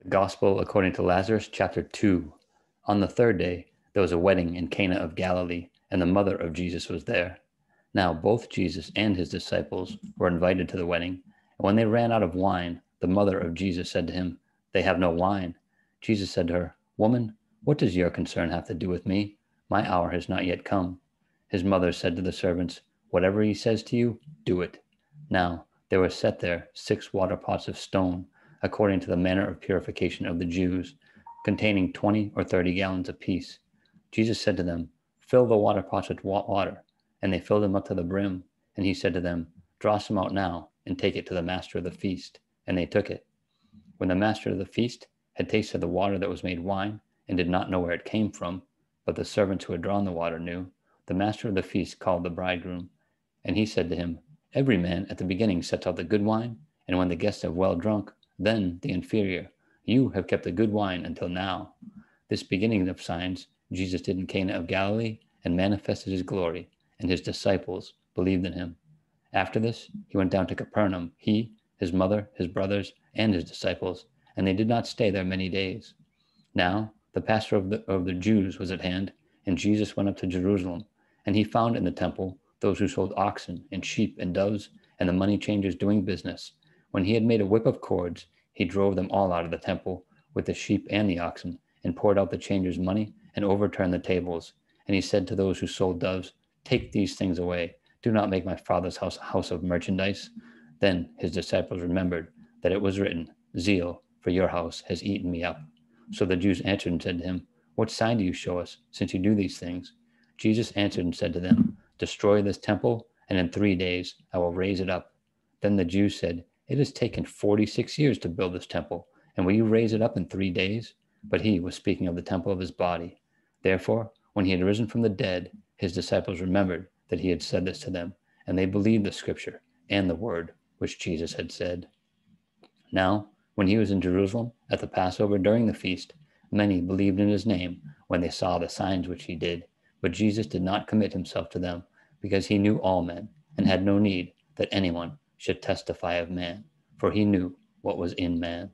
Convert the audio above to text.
The Gospel according to Lazarus, chapter 2. On the third day, there was a wedding in Cana of Galilee, and the mother of Jesus was there. Now, both Jesus and his disciples were invited to the wedding. And when they ran out of wine, the mother of Jesus said to him, "They have no wine." Jesus said to her, "Woman, what does your concern have to do with me? My hour has not yet come." His mother said to the servants, "Whatever he says to you, do it." Now, there were set there 6 water pots of stone, according to the manner of purification of the Jews, containing 20 or 30 gallons apiece. Jesus said to them, "Fill the water pots with water." And they filled them up to the brim. And he said to them, "Draw some out now, and take it to the master of the feast." And they took it. When the master of the feast had tasted the water that was made wine, and did not know where it came from, but the servants who had drawn the water knew, the master of the feast called the bridegroom. And he said to him, "Every man at the beginning sets out the good wine, and when the guests have well drunk, then the inferior. You have kept the good wine until now." This beginning of signs Jesus did in Cana of Galilee, and manifested his glory, and his disciples believed in him. After this, he went down to Capernaum, he, his mother, his brothers, and his disciples, and they did not stay there many days. Now, the Passover of the Jews was at hand, and Jesus went up to Jerusalem, and he found in the temple those who sold oxen and sheep and doves, and the money changers doing business. When he had made a whip of cords, he drove them all out of the temple with the sheep and the oxen, and poured out the changers' money, and overturned the tables. And he said to those who sold doves, "Take these things away. Do not make my Father's house a house of merchandise." Then his disciples remembered that it was written, "Zeal for your house has eaten me up." So the Jews answered and said to him, "What sign do you show us, since you do these things?" Jesus answered and said to them, "Destroy this temple, and in 3 days I will raise it up." Then the Jews said, "It has taken 46 years to build this temple, and will you raise it up in 3 days?" But he was speaking of the temple of his body. Therefore, when he had risen from the dead, his disciples remembered that he had said this to them, and they believed the scripture and the word which Jesus had said. Now, when he was in Jerusalem at the Passover during the feast, many believed in his name when they saw the signs which he did. But Jesus did not commit himself to them, because he knew all men, and had no need that anyone should testify of man, for he knew what was in man.